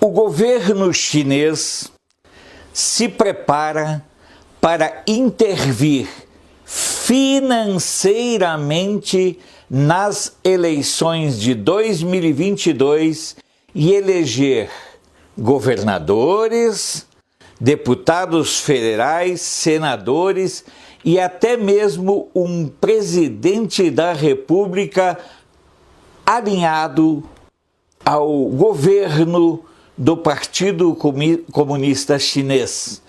O governo chinês se prepara para intervir financeiramente nas eleições de 2022 e eleger governadores, deputados federais, senadores e até mesmo um presidente da República alinhado ao governo do Partido Comunista Chinês.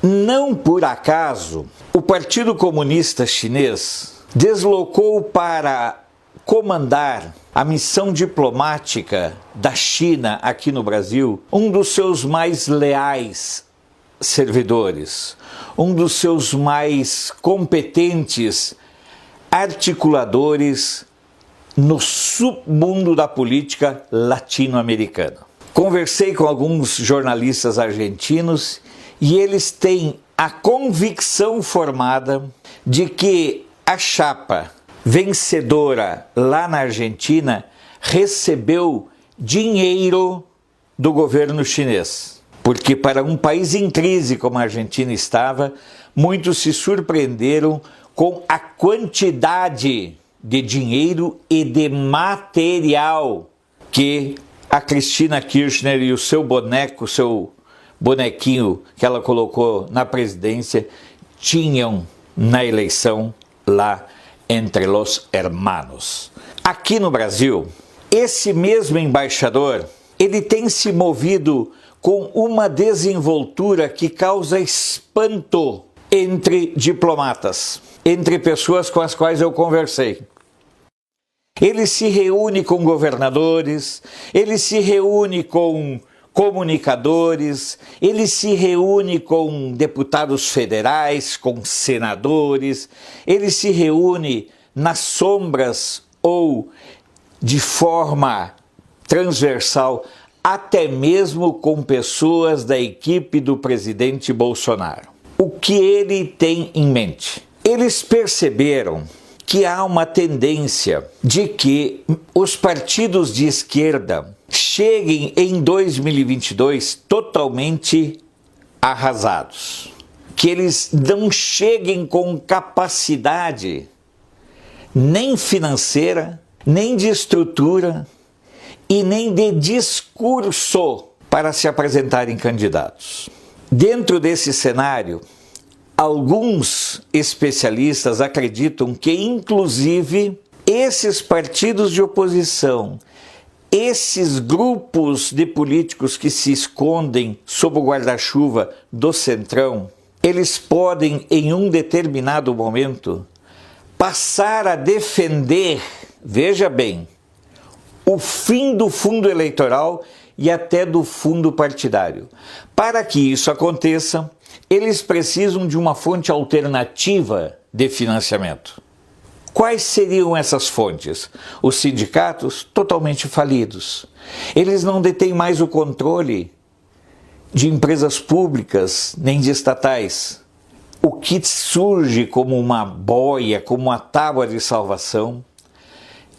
Não por acaso, o Partido Comunista Chinês deslocou para comandar a missão diplomática da China aqui no Brasil um dos seus mais leais servidores, um dos seus mais competentes articuladores no submundo da política latino-americana. Conversei com alguns jornalistas argentinos e eles têm a convicção formada de que a chapa vencedora lá na Argentina recebeu dinheiro do governo chinês. Porque para um país em crise como a Argentina estava, muitos se surpreenderam com a quantidade de dinheiro e de material que a Cristina Kirchner e o seu boneco, seu bonequinho que ela colocou na presidência, tinham na eleição lá entre los hermanos. Aqui no Brasil, esse mesmo embaixador, ele tem se movido com uma desenvoltura que causa espanto entre diplomatas, entre pessoas com as quais eu conversei. Ele se reúne com governadores, ele se reúne com comunicadores, ele se reúne com deputados federais, com senadores, ele se reúne nas sombras ou de forma transversal, até mesmo com pessoas da equipe do presidente Bolsonaro. O que ele tem em mente? Eles perceberam que há uma tendência de que os partidos de esquerda cheguem em 2022 totalmente arrasados. Que eles não cheguem com capacidade nem financeira, nem de estrutura e nem de discurso para se apresentarem candidatos. Dentro desse cenário, alguns especialistas acreditam que, inclusive, esses partidos de oposição, esses grupos de políticos que se escondem sob o guarda-chuva do Centrão, eles podem, em um determinado momento, passar a defender, veja bem, o fim do fundo eleitoral e até do fundo partidário. Para que isso aconteça, eles precisam de uma fonte alternativa de financiamento. Quais seriam essas fontes? Os sindicatos totalmente falidos. Eles não detêm mais o controle de empresas públicas nem de estatais. O que surge como uma boia, como uma tábua de salvação,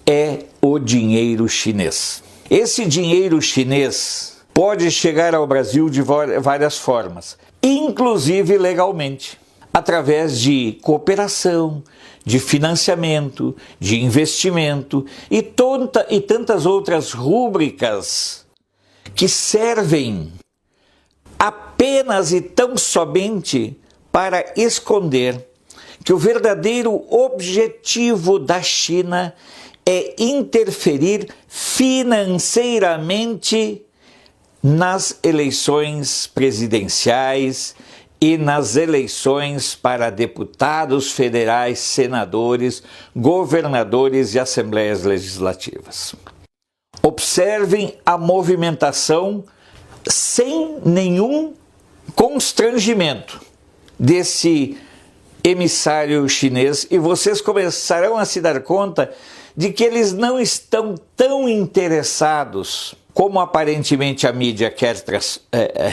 é o dinheiro chinês. Esse dinheiro chinês pode chegar ao Brasil de várias formas, inclusive legalmente, através de cooperação, de financiamento, de investimento e tantas outras rúbricas que servem apenas e tão somente para esconder que o verdadeiro objetivo da China é interferir financeiramente nas eleições presidenciais e nas eleições para deputados federais, senadores, governadores e assembleias legislativas. Observem a movimentação sem nenhum constrangimento desse emissário chinês e vocês começarão a se dar conta de que eles não estão tão interessados, como aparentemente a mídia quer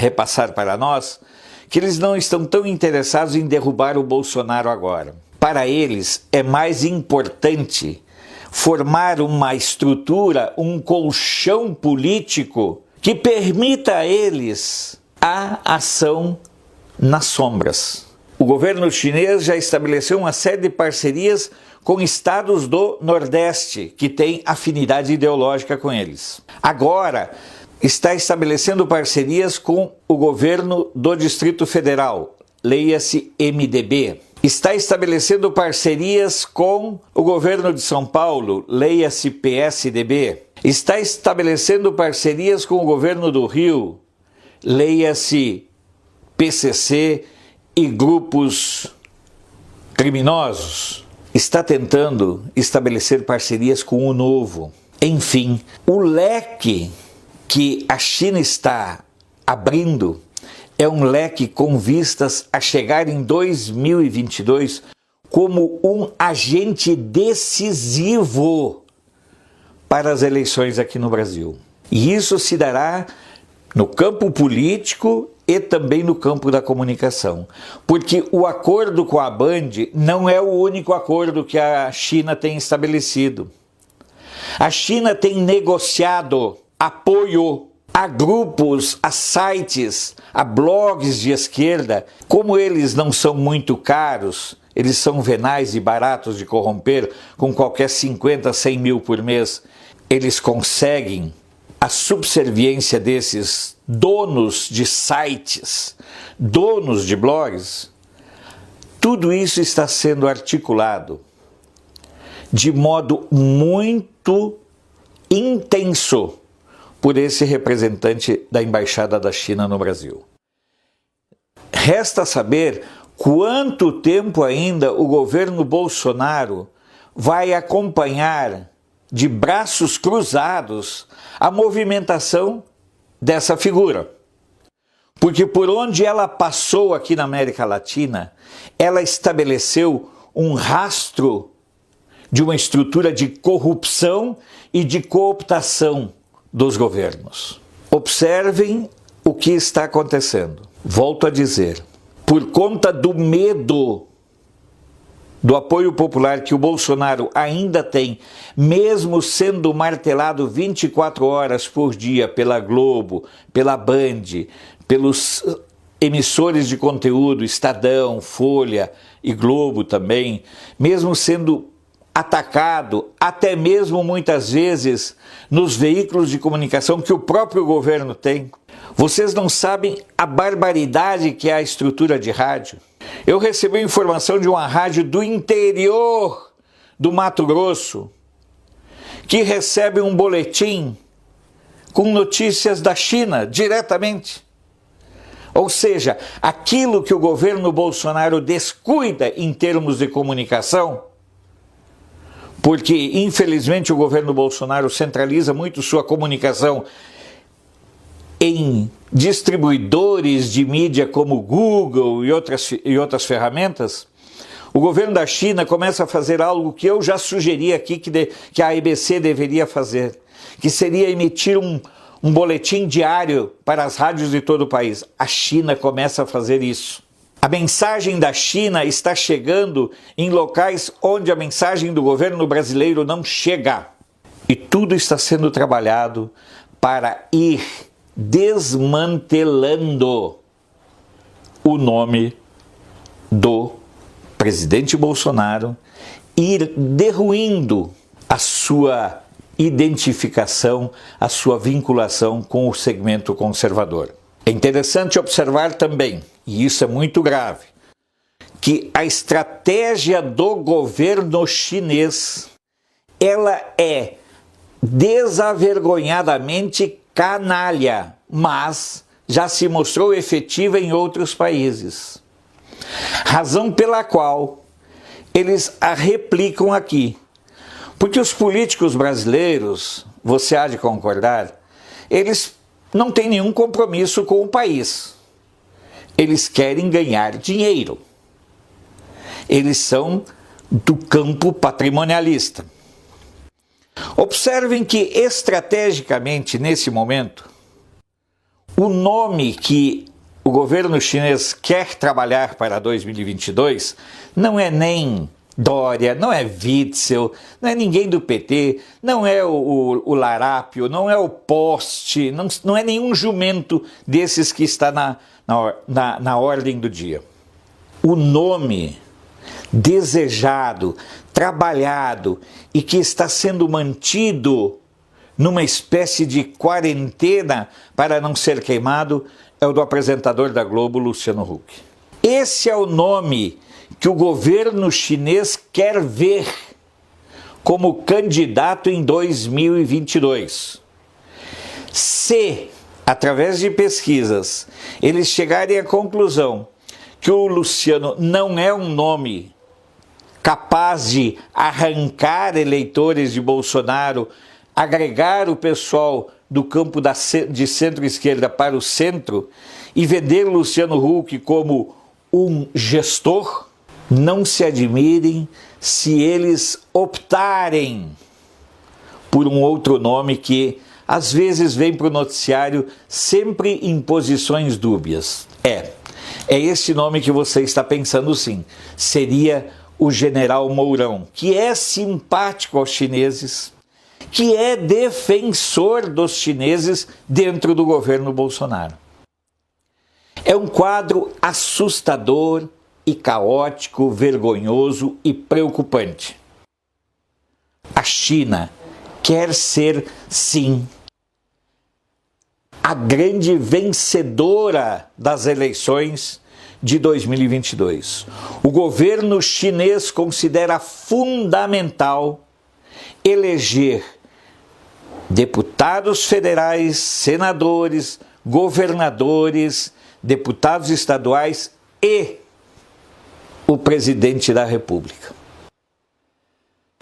repassar para nós, que eles não estão tão interessados em derrubar o Bolsonaro agora. Para eles é mais importante formar uma estrutura, um colchão político que permita a eles a ação nas sombras. O governo chinês já estabeleceu uma série de parcerias com estados do Nordeste que têm afinidade ideológica com eles. Agora, está estabelecendo parcerias com o governo do Distrito Federal, leia-se MDB. Está estabelecendo parcerias com o governo de São Paulo, leia-se PSDB. Está estabelecendo parcerias com o governo do Rio, leia-se PCC e grupos criminosos. Está tentando estabelecer parcerias com o Novo. Enfim, o leque que a China está abrindo é um leque com vistas a chegar em 2022 como um agente decisivo para as eleições aqui no Brasil. E isso se dará no campo político e também no campo da comunicação. Porque o acordo com a Band não é o único acordo que a China tem estabelecido. A China tem negociado apoio a grupos, a sites, a blogs de esquerda. Como eles não são muito caros, eles são venais e baratos de corromper, com qualquer 50, 100 mil por mês, eles conseguem a subserviência desses donos de sites, donos de blogs. Tudo isso está sendo articulado de modo muito intenso por esse representante da Embaixada da China no Brasil. Resta saber quanto tempo ainda o governo Bolsonaro vai acompanhar de braços cruzados a movimentação dessa figura. Porque por onde ela passou aqui na América Latina, ela estabeleceu um rastro de uma estrutura de corrupção e de cooptação dos governos. Observem o que está acontecendo. Volto a dizer, por conta do medo do apoio popular que o Bolsonaro ainda tem, mesmo sendo martelado 24 horas por dia pela Globo, pela Band, pelos emissores de conteúdo, Estadão, Folha e Globo também, mesmo sendo atacado, até mesmo muitas vezes nos veículos de comunicação que o próprio governo tem. Vocês não sabem a barbaridade que é a estrutura de rádio. Eu recebi informação de uma rádio do interior do Mato Grosso que recebe um boletim com notícias da China diretamente. Ou seja, aquilo que o governo Bolsonaro descuida em termos de comunicação, porque infelizmente o governo Bolsonaro centraliza muito sua comunicação em distribuidores de mídia como Google e outras ferramentas, o governo da China começa a fazer algo que eu já sugeri aqui que a ABC deveria fazer, que seria emitir um boletim diário para as rádios de todo o país. A China começa a fazer isso. A mensagem da China está chegando em locais onde a mensagem do governo brasileiro não chega. E tudo está sendo trabalhado para ir desmantelando o nome do presidente Bolsonaro, ir derruindo a sua identificação, a sua vinculação com o segmento conservador. É interessante observar também, e isso é muito grave, que a estratégia do governo chinês, ela é desavergonhadamente canalha, mas já se mostrou efetiva em outros países. Razão pela qual eles a replicam aqui. Porque os políticos brasileiros, você há de concordar, eles não têm nenhum compromisso com o país. Eles querem ganhar dinheiro. Eles são do campo patrimonialista. Observem que, estrategicamente, nesse momento, o nome que o governo chinês quer trabalhar para 2022 não é nem Dória, não é Witzel, não é ninguém do PT, não é o Larápio, não é o Poste, não é nenhum jumento desses que está na ordem do dia. O nome desejado, trabalhado e que está sendo mantido numa espécie de quarentena para não ser queimado é o do apresentador da Globo, Luciano Huck. Esse é o nome que o governo chinês quer ver como candidato em 2022. Se, através de pesquisas, eles chegarem à conclusão que o Luciano não é um nome capaz de arrancar eleitores de Bolsonaro, agregar o pessoal do campo de centro-esquerda para o centro e vender Luciano Huck como um gestor, não se admirem se eles optarem por um outro nome que às vezes vem para o noticiário sempre em posições dúbias. É esse nome que você está pensando sim. Seria o general Mourão, que é simpático aos chineses, que é defensor dos chineses dentro do governo Bolsonaro. É um quadro assustador e caótico, vergonhoso e preocupante. A China quer ser, sim, a grande vencedora das eleições de 2022. O governo chinês considera fundamental eleger deputados federais, senadores, governadores, deputados estaduais e o presidente da República.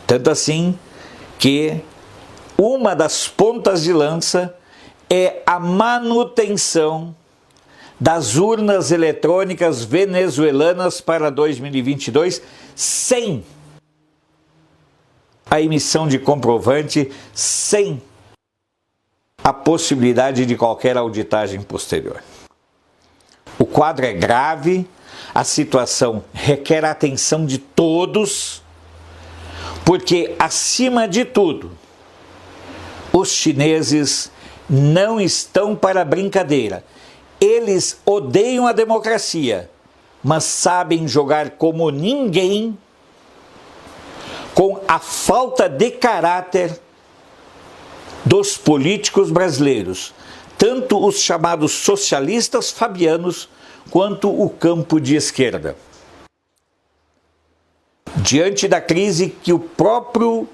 Tanto assim que uma das pontas de lança é a manutenção das urnas eletrônicas venezuelanas para 2022 sem a emissão de comprovante, sem a possibilidade de qualquer auditagem posterior. O quadro é grave, a situação requer a atenção de todos, porque, acima de tudo, os chineses não estão para brincadeira. Eles odeiam a democracia, mas sabem jogar como ninguém com a falta de caráter dos políticos brasileiros, tanto os chamados socialistas fabianos, quanto o campo de esquerda. Diante da crise que o próprio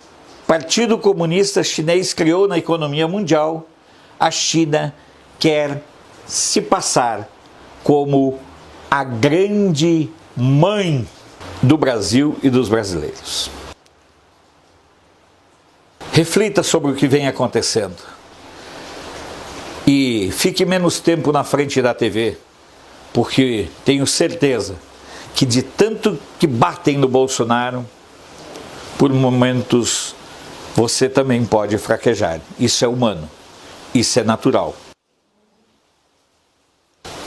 Partido Comunista Chinês criou na economia mundial, a China quer se passar como a grande mãe do Brasil e dos brasileiros. Reflita sobre o que vem acontecendo e fique menos tempo na frente da TV, porque tenho certeza que de tanto que batem no Bolsonaro, por momentos você também pode fraquejar. Isso é humano, isso é natural.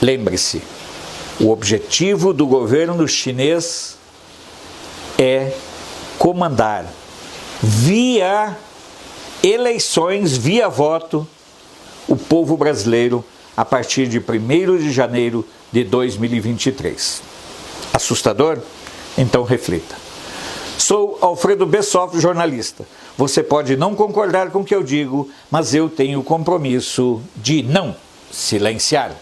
Lembre-se, o objetivo do governo chinês é comandar via eleições, via voto, o povo brasileiro a partir de 1º de janeiro de 2023. Assustador? Então reflita. Sou Alfredo Bessoff, jornalista. Você pode não concordar com o que eu digo, mas eu tenho o compromisso de não silenciar.